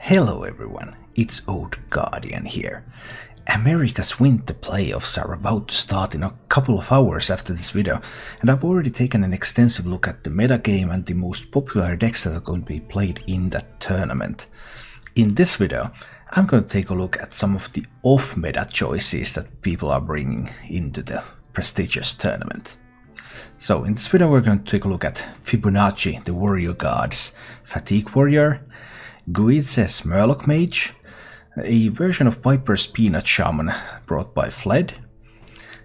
Hello everyone, it's Old Guardian here. America's Winter Playoffs are about to start in a couple of hours after this video, and I've already taken an extensive look at the metagame and the most popular decks that are going to be played in that tournament. In this video, I'm going to take a look at some of the off-meta choices that people are bringing into the prestigious tournament. So in this video we're going to take a look at Fibonacci, the warrior gods, Fatigue Warrior, Guiyze's Merlin Mage, a version of Viper's Peanut Shaman brought by Fled,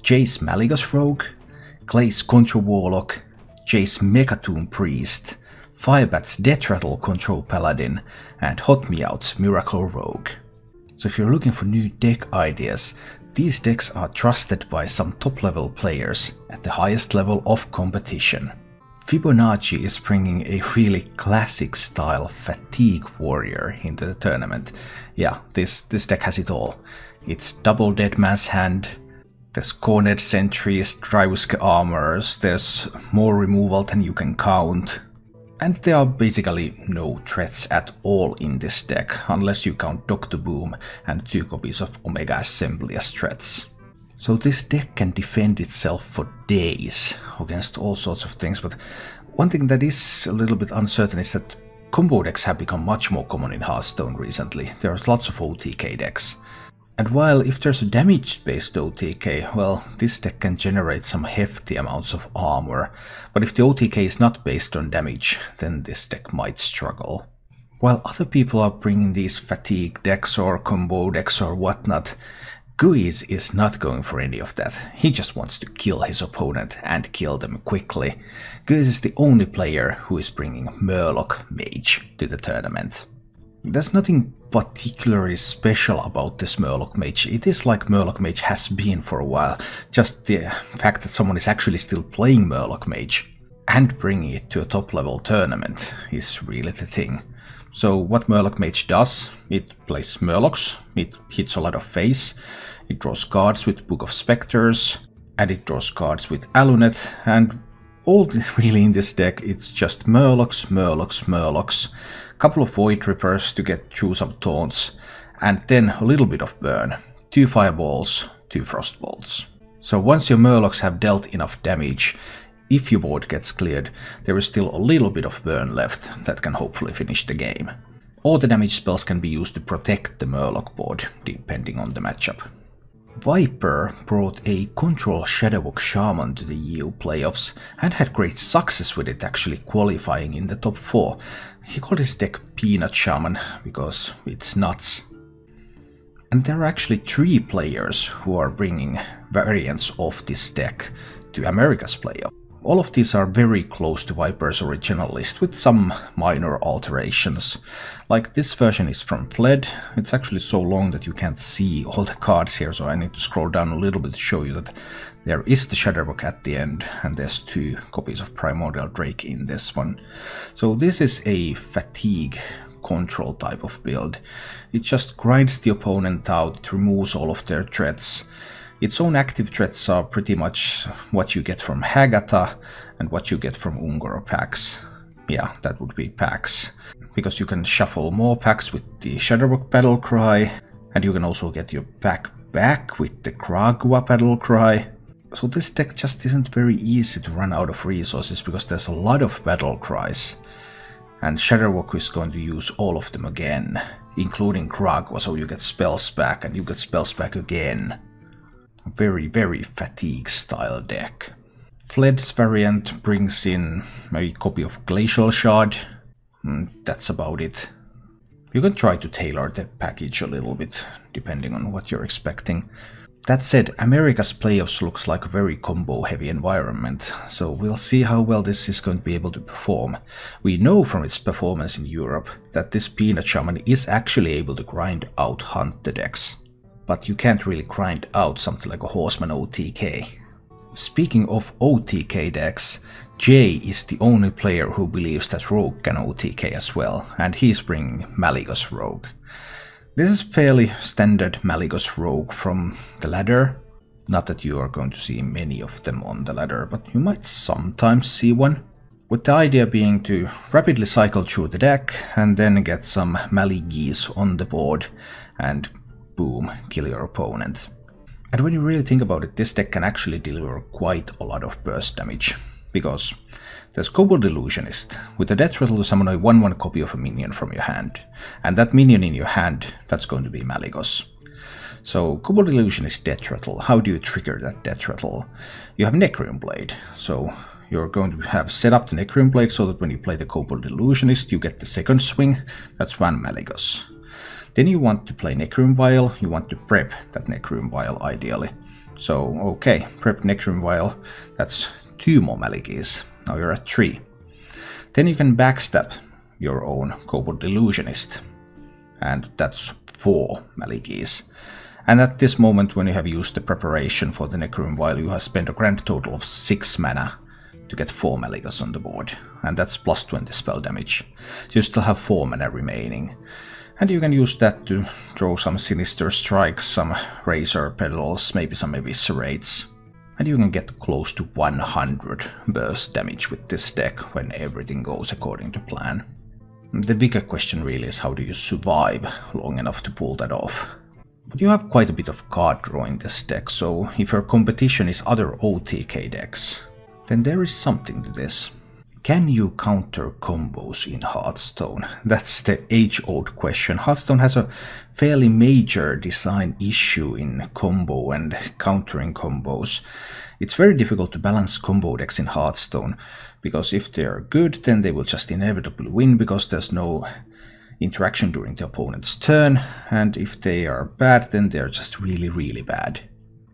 Jay's Malygos Rogue, Klei's Contra Warlock, Jay's Mecha'thun Priest, Firebat's Deathrattle Control Paladin, and HApvLATHTApziAsPqAqfuAu Miracle Rogue. So if you're looking for new deck ideas, these decks are trusted by some top level players at the highest level of competition. Fibonacci is bringing a really classic style Fatigue Warrior into the tournament. Yeah, this deck has it all. It's double Dead Man's Hand, there's Cornered Sentries, Dryusk Armors, there's more removal than you can count. And there are basically no threats at all in this deck, unless you count Dr. Boom and 2 copies of Omega Assembly as threats. So this deck can defend itself for days against all sorts of things, but one thing that is a little bit uncertain is that combo decks have become much more common in Hearthstone recently. There's lots of OTK decks. And while if there's a damage-based OTK, well, this deck can generate some hefty amounts of armor, but if the OTK is not based on damage, then this deck might struggle. While other people are bringing these fatigue decks or combo decks or whatnot, Guiyze is not going for any of that. He just wants to kill his opponent and kill them quickly. Guiyze is the only player who is bringing Murloc Mage to the tournament. There's nothing particularly special about this Murloc Mage. It is like Murloc Mage has been for a while. Just the fact that someone is actually still playing Murloc Mage and bringing it to a top level tournament is really the thing. So what Murloc Mage does, it plays Murlocs, it hits a lot of face, it draws cards with Book of Spectres, and it draws cards with Alunet, and all really in this deck it's just Murlocs, Murlocs, Murlocs, couple of Void Rippers to get through some taunts, and then a little bit of burn, 2 fireballs, 2 frostbolts. So once your Murlocs have dealt enough damage, if your board gets cleared, there is still a little bit of burn left that can hopefully finish the game. All the damage spells can be used to protect the Murloc board, depending on the matchup. Viper brought a control Shadowwalk Shaman to the EU playoffs and had great success with it, actually qualifying in the top 4. He called his deck Peanut Shaman because it's nuts. And there are actually 3 players who are bringing variants of this deck to America's playoff. All of these are very close to Viper's original list with some minor alterations. Like this version is from Fled. It's actually so long that you can't see all the cards here, so I need to scroll down a little bit to show you that there is the Shadowwalk at the end and there's 2 copies of Primordial Drake in this one. So this is a fatigue control type of build. It just grinds the opponent out, it removes all of their threats. Its own active threats are pretty much what you get from Hagatha and what you get from Ungoro packs. Yeah, that would be packs. Because you can shuffle more packs with the Shadowwalk Battle Cry, and you can also get your pack back with the Kragua Battle Cry. So this deck just isn't very easy to run out of resources because there's a lot of Battle Cries. And Shadowwalk is going to use all of them again, including Kragua, so you get spells back and you get spells back again. Very, very fatigue style deck. Fled's variant brings in a copy of Glacial Shard. That's about it. You can try to tailor the package a little bit, depending on what you're expecting. That said, America's playoffs looks like a very combo heavy environment, so we'll see how well this is going to be able to perform. We know from its performance in Europe that this Peanut Shaman is actually able to grind out hunt the decks. But you can't really grind out something like a Horseman OTK. Speaking of OTK decks, Jay is the only player who believes that Rogue can OTK as well, and he's bringing Malygos Rogue. This is fairly standard Malygos Rogue from the ladder. Not that you are going to see many of them on the ladder, but you might sometimes see one. with the idea being to rapidly cycle through the deck and then get some Malygos on the board and boom, kill your opponent. And when you really think about it, this deck can actually deliver quite a lot of burst damage, because there's Kobold Illusionist. With the Deathrattle to summon a 1/1 copy of a minion from your hand, and that minion in your hand, that's going to be Malygos. So Kobold Illusionist Deathrattle, how do you trigger that Deathrattle? You have Necreum Blade, so you're going to have set up the Necreum Blade so that when you play the Kobold Illusionist you get the second swing, that's one Malygos. Then you want to play Necreum Vial, you want to prep that Necreum Vial ideally. So okay, prep Necreum Vial, that's 2 more Malygos, now you're at 3. Then you can backstab your own Kobold Illusionist, and that's 4 Malygos. And at this moment, when you have used the preparation for the Necreum Vial, you have spent a grand total of 6 mana to get 4 Malygos on the board, and that's plus 20 spell damage. So you still have 4 mana remaining. And you can use that to throw some Sinister Strikes, some Razor Pedals, maybe some Eviscerates. And you can get close to 100 burst damage with this deck when everything goes according to plan. The bigger question really is, how do you survive long enough to pull that off? But you have quite a bit of card draw in this deck, so if your competition is other OTK decks, then there is something to this. Can you counter combos in Hearthstone? That's the age-old question. Hearthstone has a fairly major design issue in combo and countering combos. It's very difficult to balance combo decks in Hearthstone, because if they're good, then they will just inevitably win because there's no interaction during the opponent's turn, and if they are bad, then they're just really bad.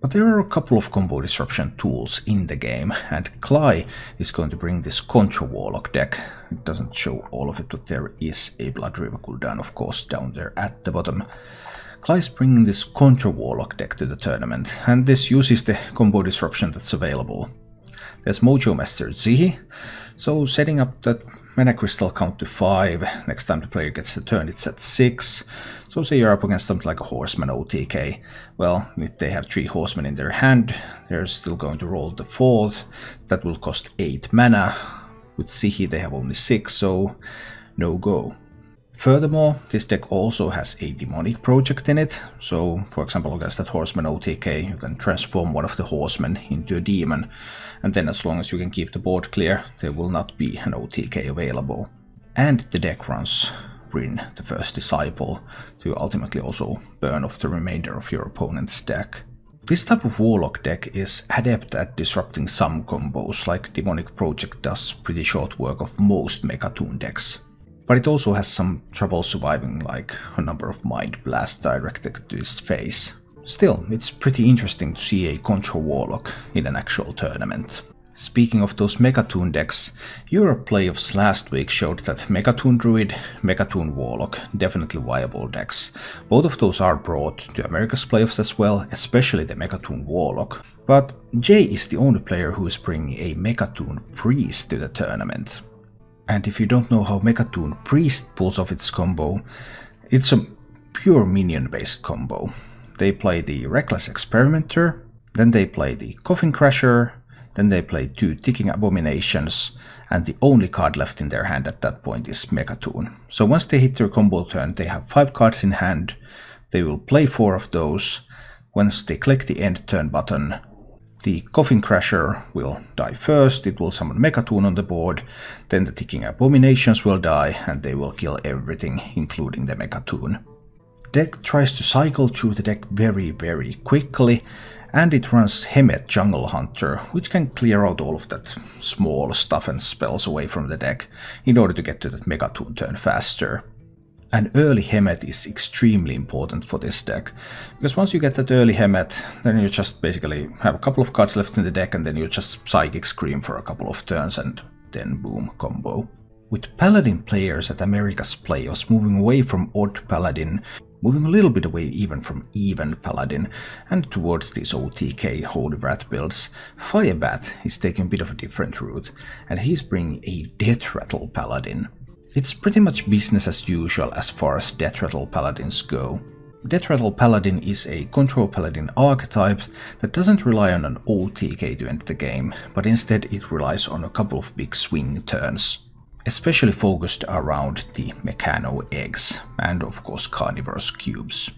But there are a couple of combo disruption tools in the game, and Klei is going to bring this Contra Warlock deck. It doesn't show all of it, but there is a Blood River cooldown, of course, down there at the bottom. Klei is bringing this Contra Warlock deck to the tournament, and this uses the combo disruption that's available. There's Mojo Master Zihi, so setting up that Mana Crystal count to 5, next time the player gets the turn it's at 6. So say you're up against something like a Horseman OTK, well, if they have 3 Horsemen in their hand, they're still going to roll the 4th, that will cost 8 mana. With Zihi they have only 6, so no go. Furthermore, this deck also has a demonic project in it, so for example against that Horseman OTK you can transform one of the Horsemen into a demon, and then as long as you can keep the board clear, there will not be an OTK available. And the deck runs Rin, the First Disciple, to ultimately also burn off the remainder of your opponent's deck. This type of Warlock deck is adept at disrupting some combos, like Demonic Project does pretty short work of most Mecha'thun decks. But it also has some trouble surviving, like a number of Mind Blasts directed to its face. Still, it's pretty interesting to see a Contra Warlock in an actual tournament. Speaking of those Mecha'thun decks, Europe playoffs last week showed that Mecha'thun Druid, Mecha'thun Warlock, definitely viable decks. Both of those are brought to America's playoffs as well, especially the Mecha'thun Warlock. But Jay is the only player who is bringing a Mecha'thun Priest to the tournament. And if you don't know how Mecha'thun Priest pulls off its combo, it's a pure minion-based combo. They play the Reckless Experimenter, then they play the Coffin Crasher, then they play 2 Ticking Abominations, and the only card left in their hand at that point is Mecha'thun. So once they hit their combo turn, they have 5 cards in hand, they will play 4 of those. Once they click the End Turn button, the Coffin Crasher will die first, it will summon Mecha'thun on the board, then the Ticking Abominations will die, and they will kill everything, including the Mecha'thun. Deck tries to cycle through the deck very quickly, and it runs Hemet Jungle Hunter, which can clear out all of that small stuff and spells away from the deck in order to get to that Mecha'thun turn faster. An early Hemet is extremely important for this deck, because once you get that early Hemet, then you just basically have a couple of cards left in the deck and then you just Psychic Scream for a couple of turns and then boom, combo. With Paladin players at America's playoffs moving away from Odd Paladin, moving a little bit away even from Even Paladin, and towards these OTK Holy Wrath builds, Firebat is taking a bit of a different route, and he's bringing a Deathrattle Paladin. It's pretty much business as usual as far as Deathrattle Paladins go. Deathrattle Paladin is a control paladin archetype that doesn't rely on an OTK to enter the game, but instead it relies on a couple of big swing turns, especially focused around the Mechano eggs and of course carnivorous cubes.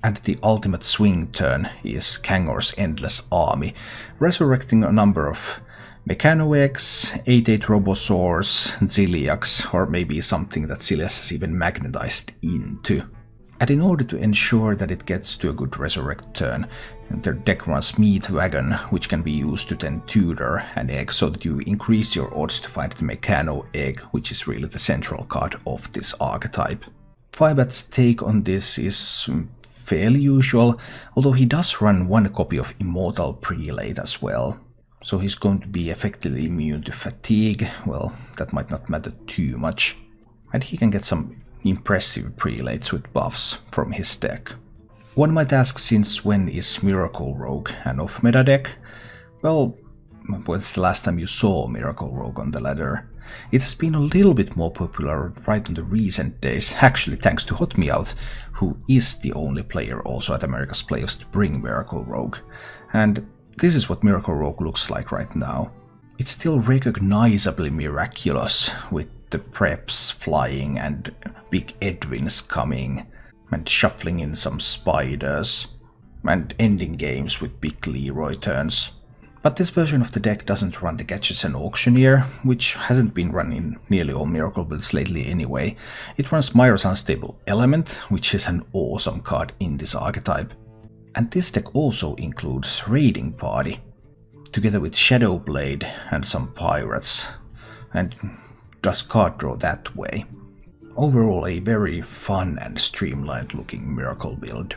And the ultimate swing turn is Kangor's Endless Army, resurrecting a number of Mechano eggs, 8/8 Robosaurs, Ziliacs, or maybe something that Zilias has even magnetized into. And in order to ensure that it gets to a good resurrect turn, their deck runs Meat Wagon, which can be used to then tutor an egg so that you increase your odds to find the Mechano egg, which is really the central card of this archetype. Firebat's take on this is fairly usual, although he does run one copy of Immortal Prelate as well. So he's going to be effectively immune to fatigue. Well, that might not matter too much. And he can get some impressive prelates with buffs from his deck. One might ask, since when is Miracle Rogue an off-meta deck? Well, when's the last time you saw Miracle Rogue on the ladder? It has been a little bit more popular right in the recent days, actually thanks to HotMeOut, who is the only player also at America's Playoffs to bring Miracle Rogue. And this is what Miracle Rogue looks like right now. It's still recognizably miraculous, with the preps flying and big Edwins coming, and shuffling in some spiders, and ending games with big Leroy turns. But this version of the deck doesn't run the Gadgets and Auctioneer, which hasn't been run in nearly all Miracle builds lately anyway. It runs Myra's Unstable Element, which is an awesome card in this archetype. And this deck also includes Raiding Party, together with Shadowblade and some Pirates, and does card draw that way. Overall a very fun and streamlined looking Miracle build.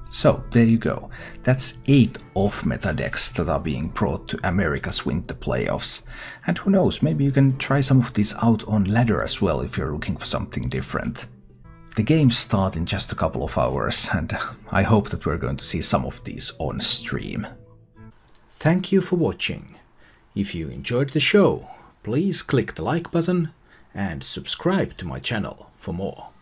So there you go, that's 8 off-meta decks that are being brought to America's Winter Playoffs. And who knows, maybe you can try some of these out on ladder as well if you're looking for something different. The games start in just a couple of hours, and I hope that we're going to see some of these on stream. Thank you for watching. If you enjoyed the show, please click the like button and subscribe to my channel for more.